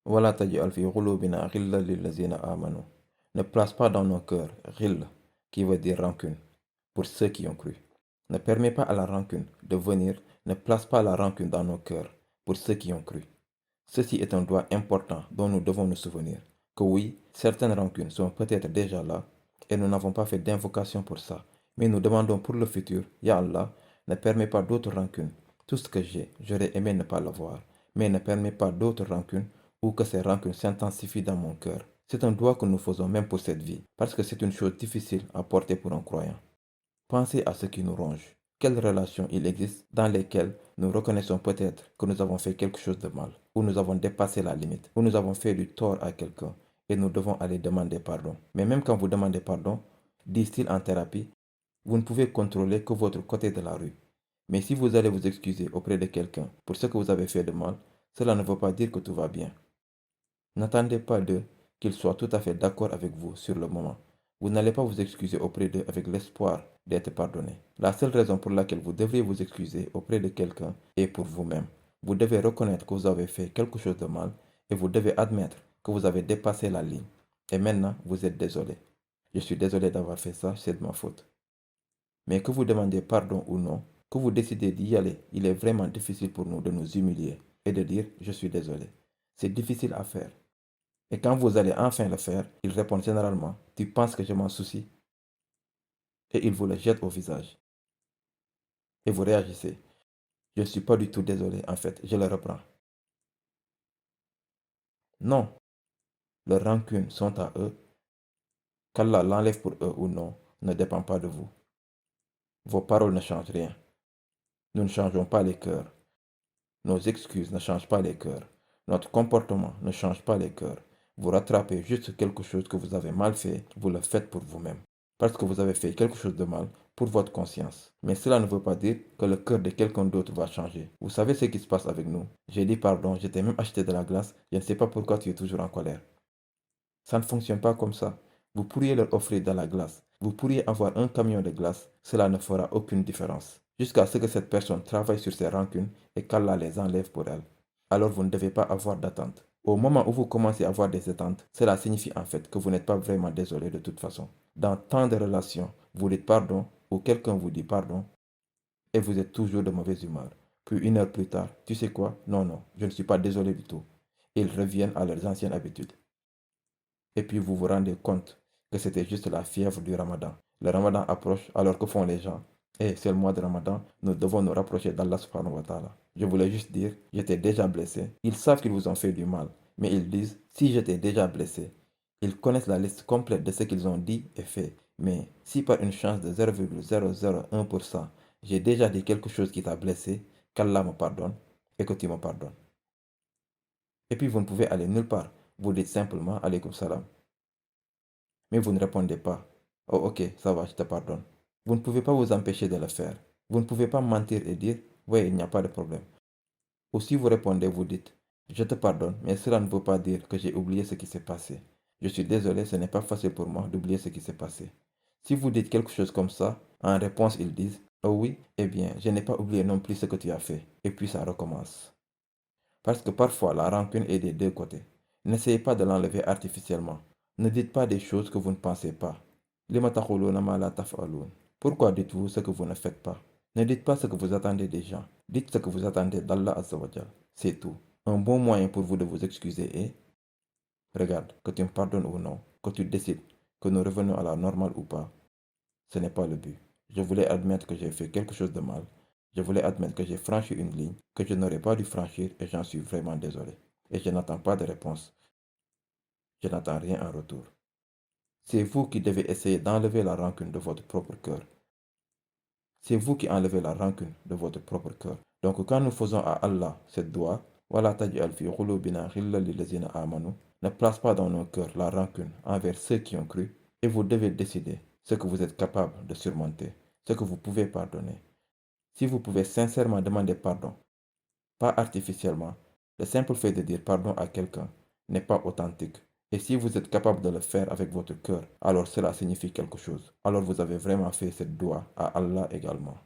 ولا تجعل في قلوبنا غلا للذين آمنوا. Ne place pas dans nos cœurs ghil, qui veut dire rancune, pour ceux qui ont cru. Ne permets pas à la rancune de venir, ne place pas la rancune dans nos cœurs, pour ceux qui ont cru. Ceci est un droit important dont nous devons nous souvenir. Que oui, certaines rancunes sont peut-être déjà là, et nous n'avons pas fait d'invocation pour ça. Mais nous demandons pour le futur, Ya Allah, ne permets pas d'autres rancunes. Tout ce que j'ai, j'aurais aimé ne pas l'avoir, mais ne permets pas d'autres rancunes ou que ces rancunes s'intensifient dans mon cœur. C'est un droit que nous faisons même pour cette vie, parce que c'est une chose difficile à porter pour un croyant. Pensez à ce qui nous ronge. Quelles relations il existe dans lesquelles nous reconnaissons peut-être que nous avons fait quelque chose de mal, ou nous avons dépassé la limite, ou nous avons fait du tort à quelqu'un, et nous devons aller demander pardon. Mais même quand vous demandez pardon, disent-ils en thérapie, vous ne pouvez contrôler que votre côté de la rue. Mais si vous allez vous excuser auprès de quelqu'un pour ce que vous avez fait de mal, cela ne veut pas dire que tout va bien. N'attendez pas d'eux qu'ils soient tout à fait d'accord avec vous sur le moment. Vous n'allez pas vous excuser auprès d'eux avec l'espoir d'être pardonné. La seule raison pour laquelle vous devriez vous excuser auprès de quelqu'un est pour vous-même. Vous devez reconnaître que vous avez fait quelque chose de mal et vous devez admettre que vous avez dépassé la ligne. Et maintenant, vous êtes désolé. Je suis désolé d'avoir fait ça, c'est de ma faute. Mais que vous demandiez pardon ou non, que vous décidez d'y aller, il est vraiment difficile pour nous de nous humilier et de dire je suis désolé. C'est difficile à faire. Et quand vous allez enfin le faire, ils répondent généralement, tu penses que je m'en soucie? Et ils vous le jettent au visage. Et vous réagissez, je ne suis pas du tout désolé, en fait, je le reprends. Non, leurs rancunes sont à eux. Qu'Allah l'enlève pour eux ou non, ne dépend pas de vous. Vos paroles ne changent rien. Nous ne changeons pas les cœurs. Nos excuses ne changent pas les cœurs. Notre comportement ne change pas les cœurs. Vous rattrapez juste quelque chose que vous avez mal fait, vous le faites pour vous-même. Parce que vous avez fait quelque chose de mal pour votre conscience. Mais cela ne veut pas dire que le cœur de quelqu'un d'autre va changer. Vous savez ce qui se passe avec nous. J'ai dit pardon, je t'ai même acheté de la glace, je ne sais pas pourquoi tu es toujours en colère. Ça ne fonctionne pas comme ça. Vous pourriez leur offrir de la glace. Vous pourriez avoir un camion de glace. Cela ne fera aucune différence. Jusqu'à ce que cette personne travaille sur ses rancunes et qu'Allah les enlève pour elle. Alors vous ne devez pas avoir d'attente. Au moment où vous commencez à avoir des attentes, cela signifie en fait que vous n'êtes pas vraiment désolé de toute façon. Dans tant de relations, vous dites pardon ou quelqu'un vous dit pardon et vous êtes toujours de mauvaise humeur. Puis une heure plus tard, tu sais quoi? Non, non, je ne suis pas désolé du tout. Ils reviennent à leurs anciennes habitudes. Et puis vous vous rendez compte que c'était juste la fièvre du Ramadan. Le Ramadan approche, alors que font les gens? Et c'est le mois de Ramadan, nous devons nous rapprocher d'Allah subhanahu wa ta'ala. Je voulais juste dire, j'étais déjà blessé. Ils savent qu'ils vous ont fait du mal, mais ils disent, si j'étais déjà blessé, ils connaissent la liste complète de ce qu'ils ont dit et fait. Mais si par une chance de 0,001%, j'ai déjà dit quelque chose qui t'a blessé, qu'Allah me pardonne et que tu me pardonnes. Et puis vous ne pouvez aller nulle part. Vous dites simplement alaykoum salam. Mais vous ne répondez pas. Oh ok, ça va, je te pardonne. Vous ne pouvez pas vous empêcher de le faire. Vous ne pouvez pas mentir et dire, oui, il n'y a pas de problème. Ou si vous répondez, vous dites, je te pardonne, mais cela ne veut pas dire que j'ai oublié ce qui s'est passé. Je suis désolé, ce n'est pas facile pour moi d'oublier ce qui s'est passé. Si vous dites quelque chose comme ça, en réponse, ils disent, oh oui, eh bien, je n'ai pas oublié non plus ce que tu as fait. Et puis ça recommence. Parce que parfois, la rancune est des deux côtés. N'essayez pas de l'enlever artificiellement. Ne dites pas des choses que vous ne pensez pas. Pourquoi dites-vous ce que vous ne faites pas? Ne dites pas ce que vous attendez des gens. Dites ce que vous attendez d'Allah Azzawajal. C'est tout. Un bon moyen pour vous de vous excuser est, regarde, que tu me pardonnes ou non, que tu décides que nous revenons à la normale ou pas, ce n'est pas le but. Je voulais admettre que j'ai fait quelque chose de mal. Je voulais admettre que j'ai franchi une ligne que je n'aurais pas dû franchir et j'en suis vraiment désolé. Et je n'attends pas de réponse. Je n'attends rien en retour. C'est vous qui devez essayer d'enlever la rancune de votre propre cœur. C'est vous qui enlevez la rancune de votre propre cœur. Donc quand nous faisons à Allah cette doigt, ne place pas dans nos cœurs la rancune envers ceux qui ont cru et vous devez décider ce que vous êtes capable de surmonter, ce que vous pouvez pardonner. Si vous pouvez sincèrement demander pardon, pas artificiellement, le simple fait de dire pardon à quelqu'un n'est pas authentique. Et si vous êtes capable de le faire avec votre cœur, alors cela signifie quelque chose. Alors vous avez vraiment fait cette doigt à Allah également.